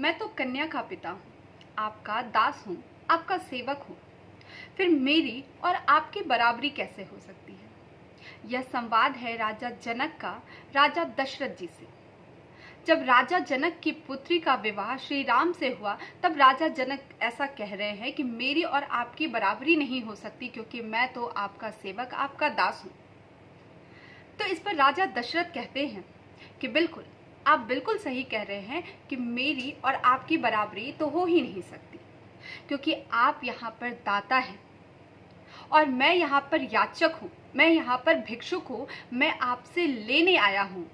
मैं तो कन्या का पिता हूँ, आपका दास हूँ, आपका सेवक हूँ। फिर मेरी और आपकी बराबरी कैसे हो सकती है? यह संवाद है राजा जनक का राजा दशरथ जी से। जब राजा जनक की पुत्री का विवाह श्री राम से हुआ, तब राजा जनक ऐसा कह रहे हैं कि मेरी और आपकी बराबरी नहीं हो सकती, क्योंकि मैं तो आपका सेवक, आपका दास हूँ। तो इस पर राजा दशरथ कहते हैं कि बिल्कुल, आप बिल्कुल सही कह रहे हैं कि मेरी और आपकी बराबरी तो हो ही नहीं सकती, क्योंकि आप यहाँ पर दाता हैं और मैं यहाँ पर याचक हूँ, मैं यहाँ पर भिक्षुक हूँ। मैं आपसे लेने आया हूँ,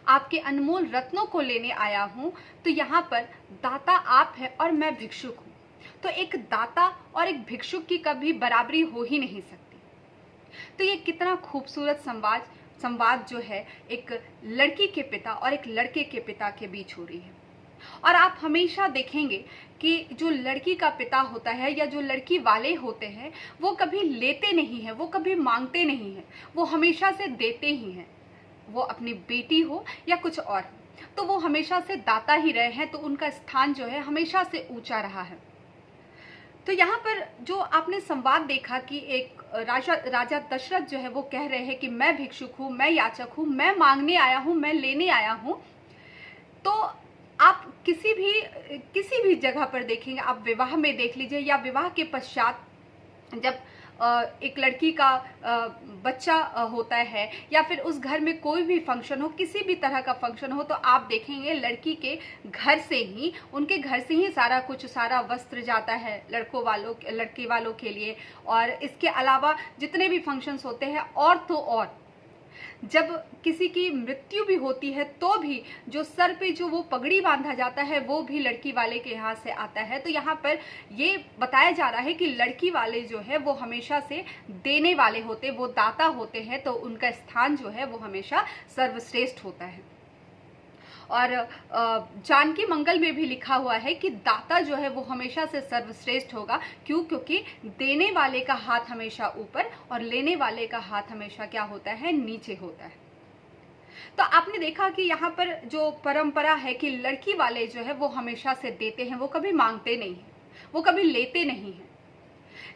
आपके अनमोल रत्नों को लेने आया हूँ। तो यहाँ पर दाता आप है और मैं भिक्षुक हूँ। तो एक दाता और एक भिक्षुक की कभी बराबरी हो ही नहीं सकती। तो ये कितना खूबसूरत संवाद जो है एक लड़की के पिता और एक लड़के के पिता के बीच हो रही है। और आप हमेशा देखेंगे कि जो लड़की का पिता होता है या जो लड़की वाले होते हैं, वो कभी लेते नहीं हैं, वो कभी मांगते नहीं हैं, वो हमेशा से देते ही हैं। वो अपनी बेटी हो या कुछ और, तो वो हमेशा से दाता ही रहे हैं। तो उनका स्थान जो है हमेशा से ऊंचा रहा है। तो यहाँ पर जो आपने संवाद देखा कि एक राजा दशरथ जो है वो कह रहे हैं कि मैं भिक्षुक हूँ, मैं याचक हूँ, मैं मांगने आया हूँ, मैं लेने आया हूँ। तो आप किसी भी जगह पर देखेंगे, आप विवाह में देख लीजिए या विवाह के पश्चात जब एक लड़की का बच्चा होता है या फिर उस घर में कोई भी फंक्शन हो, किसी भी तरह का फंक्शन हो, तो आप देखेंगे लड़की के घर से ही, उनके घर से ही सारा वस्त्र जाता है लड़के वालों के लिए। और इसके अलावा जितने भी फंक्शंस होते हैं, और तो और जब किसी की मृत्यु भी होती है तो भी जो सर पे जो वो पगड़ी बांधा जाता है वो भी लड़की वाले के यहाँ से आता है। तो यहाँ पर ये बताया जा रहा है कि लड़की वाले जो है वो हमेशा से देने वाले होते, वो दाता होते हैं। तो उनका स्थान जो है वो हमेशा सर्वश्रेष्ठ होता है। और जानकी मंगल में भी लिखा हुआ है कि दाता जो है वो हमेशा से सर्वश्रेष्ठ होगा। क्यों? क्योंकि देने वाले का हाथ हमेशा ऊपर और लेने वाले का हाथ हमेशा क्या होता है? नीचे होता है। तो आपने देखा कि यहाँ पर जो परंपरा है कि लड़की वाले जो है वो हमेशा से देते हैं, वो कभी मांगते नहीं हैं, वो कभी लेते नहीं हैं।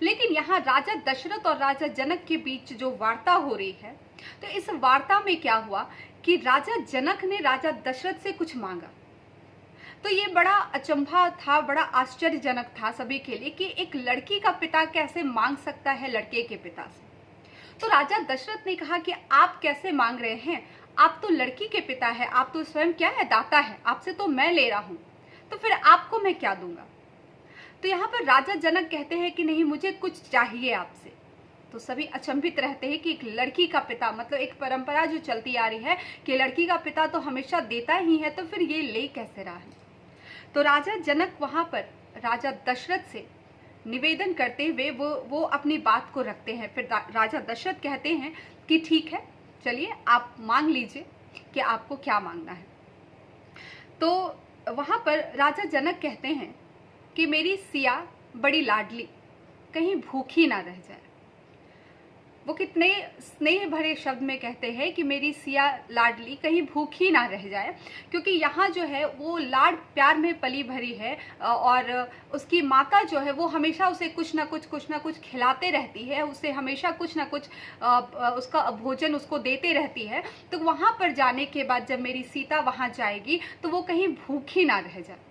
लेकिन यहाँ राजा दशरथ और राजा जनक के बीच जो वार्ता हो रही है, तो इस वार्ता में क्या हुआ कि राजा जनक ने राजा दशरथ से कुछ मांगा। तो ये बड़ा अचंभा था, बड़ा आश्चर्यजनक था सभी के लिए कि एक लड़की का पिता कैसे मांग सकता है लड़के के पिता से। तो राजा दशरथ ने कहा कि आप कैसे मांग रहे हैं? आप तो लड़की के पिता है, आप तो स्वयं क्या है? दाता है। आपसे तो मैं ले रहा हूं, तो फिर आपको मैं क्या दूंगा? तो यहाँ पर राजा जनक कहते हैं कि नहीं, मुझे कुछ चाहिए आपसे। तो सभी अचंभित रहते हैं कि एक लड़की का पिता, मतलब एक परंपरा जो चलती आ रही है कि लड़की का पिता तो हमेशा देता ही है, तो फिर ये ले कैसे रहा है? तो राजा जनक वहां पर राजा दशरथ से निवेदन करते हुए वो अपनी बात को रखते हैं। फिर राजा दशरथ कहते हैं कि ठीक है, चलिए आप मांग लीजिए कि आपको क्या मांगना है। तो वहां पर राजा जनक कहते हैं कि मेरी सिया बड़ी लाडली, कहीं भूखी ना रह जाए। वो कितने स्नेह भरे शब्द में कहते हैं कि मेरी सिया लाडली कहीं भूखी ना रह जाए, क्योंकि यहाँ जो है वो लाड प्यार में पली भरी है। और उसकी माता जो है वो हमेशा उसे कुछ ना कुछ खिलाते रहती है, उसे हमेशा कुछ ना कुछ उसका भोजन उसको देते रहती है। तो वहाँ पर जाने के बाद जब मेरी सीता वहाँ जाएगी तो वो कहीं भूखी ना रह जाए।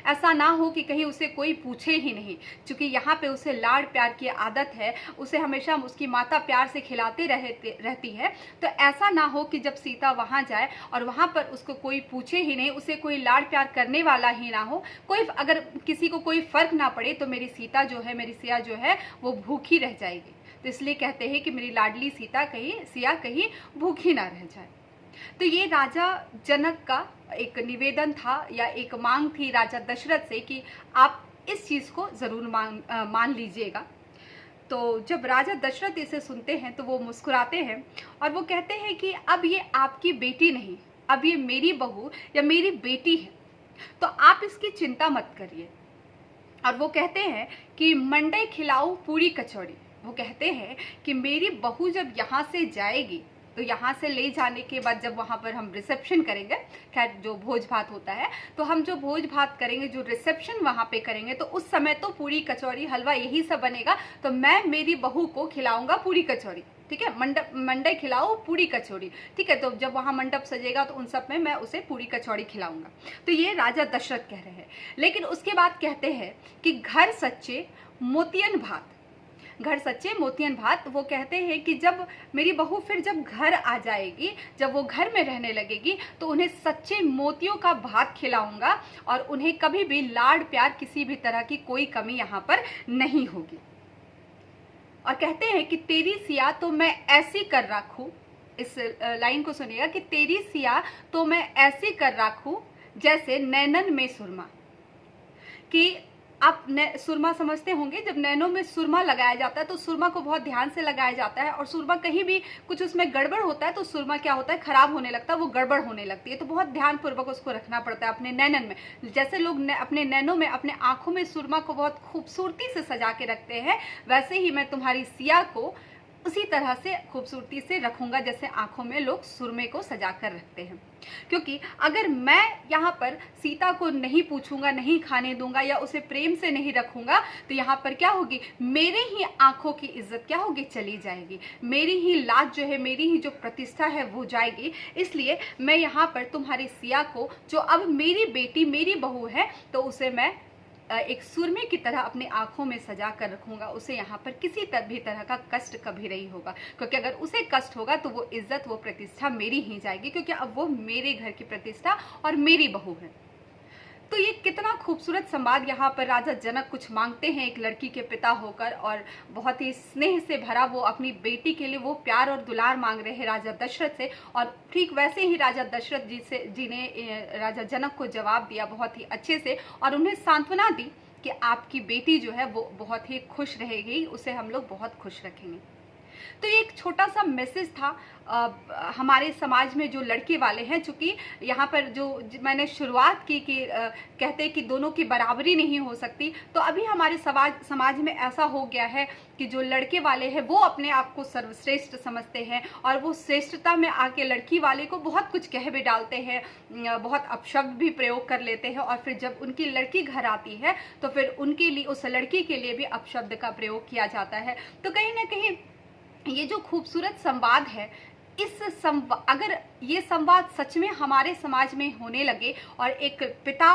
ऐसा ना हो कि कहीं उसे कोई पूछे ही नहीं, क्योंकि यहाँ पे उसे लाड़ प्यार की आदत है, उसे हमेशा उसकी माता प्यार से खिलाते रहती है। तो ऐसा ना हो कि जब सीता वहाँ जाए और वहाँ पर उसको कोई पूछे ही नहीं, उसे कोई लाड़ प्यार करने वाला ही ना हो, कोई अगर किसी को कोई फर्क ना पड़े, तो मेरी सीता जो है, मेरी सिया जो है वो भूखी रह जाएगी। तो इसलिए कहते हैं कि मेरी लाडली सिया कहीं भूखी ना रह जाए। तो ये राजा जनक का एक निवेदन था या एक मांग थी राजा दशरथ से कि आप इस चीज को जरूर मान लीजिएगा। तो जब राजा दशरथ इसे सुनते हैं तो वो मुस्कुराते हैं और वो कहते हैं कि अब ये आपकी बेटी नहीं, अब ये मेरी बहू या मेरी बेटी है, तो आप इसकी चिंता मत करिए। और वो कहते हैं कि मंडई खिलाऊं पूरी कचौड़ी। वो कहते हैं कि मेरी बहू जब यहाँ से जाएगी तो यहाँ से ले जाने के बाद जब वहाँ पर हम रिसेप्शन करेंगे, खैर जो भोज भात होता है, तो हम जो भोज भात करेंगे, जो रिसेप्शन वहाँ पे करेंगे, तो उस समय तो पूरी कचौरी हलवा यही सब बनेगा। तो मैं मेरी बहू को खिलाऊंगा पूरी कचौरी, ठीक है, मंडे खिलाओ पूरी कचौरी, ठीक है। तो जब वहाँ मंडप सजेगा तो उन सब में मैं उसे पूरी कचौड़ी खिलाऊंगा। तो ये राजा दशरथ कह रहे हैं। लेकिन उसके बाद कहते हैं कि घर सच्चे मोतियन भात, घर सच्चे मोतियन भात। वो कहते हैं कि जब मेरी बहू फिर जब घर आ जाएगी, जब वो घर में रहने लगेगी, तो उन्हें सच्चे मोतियों का भात खिलाऊंगा और उन्हें कभी भी लाड प्यार किसी भी तरह की कोई कमी यहाँ पर नहीं होगी। और कहते हैं कि तेरी सिया तो मैं ऐसी कर रखूं, इस लाइन को सुनिएगा, कि तेरी सिया तो मैं ऐसी कर रखूं जैसे नैनन में सुरमा। कि आप सुरमा समझते होंगे, जब नैनों में सुरमा लगाया जाता है तो सुरमा को बहुत ध्यान से लगाया जाता है, और सुरमा कहीं भी कुछ उसमें गड़बड़ होता है तो सुरमा क्या होता है, खराब होने लगता है, वो गड़बड़ होने लगती है। तो बहुत ध्यानपूर्वक उसको रखना पड़ता है अपने नैनन में। जैसे लोग अपने नैनों में, अपने आंखों में सुरमा को बहुत खूबसूरती से सजा के रखते हैं, वैसे ही मैं तुम्हारी सिया को उसी तरह से खूबसूरती से रखूंगा जैसे आंखों में लोग सुरमे को सजा कर रखते हैं। क्योंकि अगर मैं यहाँ पर सीता को नहीं पूछूंगा, नहीं खाने दूंगा, या उसे प्रेम से नहीं रखूंगा, तो यहाँ पर क्या होगी, मेरे ही आंखों की इज्जत क्या होगी, चली जाएगी, मेरी ही लाज जो है, मेरी ही जो प्रतिष्ठा है वो जाएगी। इसलिए मैं यहाँ पर तुम्हारी सिया को, जो अब मेरी बेटी, मेरी बहू है, तो उसे मैं एक सुरमे की तरह अपनी आंखों में सजा कर रखूंगा। उसे यहाँ पर किसी भी तरह का कष्ट कभी नहीं होगा, क्योंकि अगर उसे कष्ट होगा तो वो इज्जत, वो प्रतिष्ठा मेरी ही जाएगी, क्योंकि अब वो मेरे घर की प्रतिष्ठा और मेरी बहू है। तो ये कितना खूबसूरत संवाद यहाँ पर राजा जनक कुछ मांगते हैं एक लड़की के पिता होकर, और बहुत ही स्नेह से भरा वो अपनी बेटी के लिए वो प्यार और दुलार मांग रहे हैं राजा दशरथ से। और ठीक वैसे ही राजा दशरथ जी ने राजा जनक को जवाब दिया बहुत ही अच्छे से, और उन्हें सांत्वना दी कि आपकी बेटी जो है वो बहुत ही खुश रहेगी, उसे हम लोग बहुत खुश रखेंगे। तो ये एक छोटा सा मैसेज था हमारे समाज में जो लड़के वाले हैं। चूंकि यहाँ पर जो मैंने शुरुआत की कि कहते हैं कि दोनों की बराबरी नहीं हो सकती, तो अभी हमारे समाज में ऐसा हो गया है कि जो लड़के वाले हैं वो अपने आप को सर्वश्रेष्ठ समझते हैं, और वो श्रेष्ठता में आके लड़की वाले को बहुत कुछ कह भी डालते हैं, बहुत अपशब्द भी प्रयोग कर लेते हैं, और फिर जब उनकी लड़की घर आती है तो फिर उनके लिए, उस लड़की के लिए भी अपशब्द का प्रयोग किया जाता है। तो कहीं ना कहीं ये जो खूबसूरत संवाद है, अगर ये संवाद सच में हमारे समाज में होने लगे, और एक पिता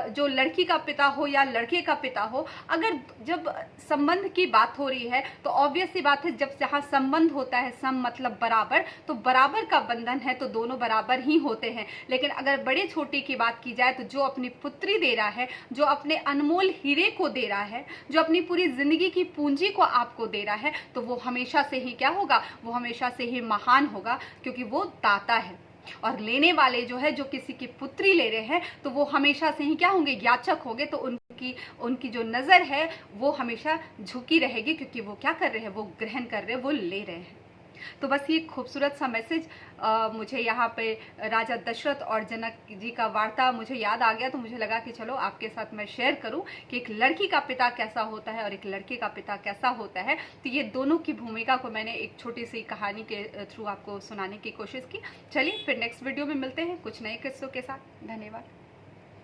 जो लड़की का पिता हो या लड़के का पिता हो, अगर जब संबंध की बात हो रही है तो ऑब्वियस सी बात है, जब जहाँ संबंध होता है, सम मतलब बराबर, तो बराबर का बंधन है, तो दोनों बराबर ही होते हैं। लेकिन अगर बड़े छोटे की बात की जाए तो जो अपनी पुत्री दे रहा है, जो अपने अनमोल हीरे को दे रहा है, जो अपनी पूरी जिंदगी की पूंजी को आपको दे रहा है, तो वो हमेशा से ही क्या होगा, वो हमेशा से ही महान होगा, क्योंकि वो दाता है। और लेने वाले जो है, जो किसी की पुत्री ले रहे हैं, तो वो हमेशा से ही क्या होंगे, याचक होंगे। तो उनकी जो नजर है वो हमेशा झुकी रहेगी, क्योंकि वो क्या कर रहे हैं, वो ग्रहण कर रहे हैं, वो ले रहे हैं। तो बस ये खूबसूरत सा मैसेज मुझे यहाँ पे राजा दशरथ और जनक जी का वार्ता मुझे याद आ गया, तो मुझे लगा कि चलो आपके साथ मैं शेयर करूँ कि एक लड़की का पिता कैसा होता है और एक लड़के का पिता कैसा होता है। तो ये दोनों की भूमिका को मैंने एक छोटी सी कहानी के थ्रू आपको सुनाने की कोशिश की। चलिए फिर नेक्स्ट वीडियो में मिलते हैं कुछ नए किस्सों के साथ। धन्यवाद।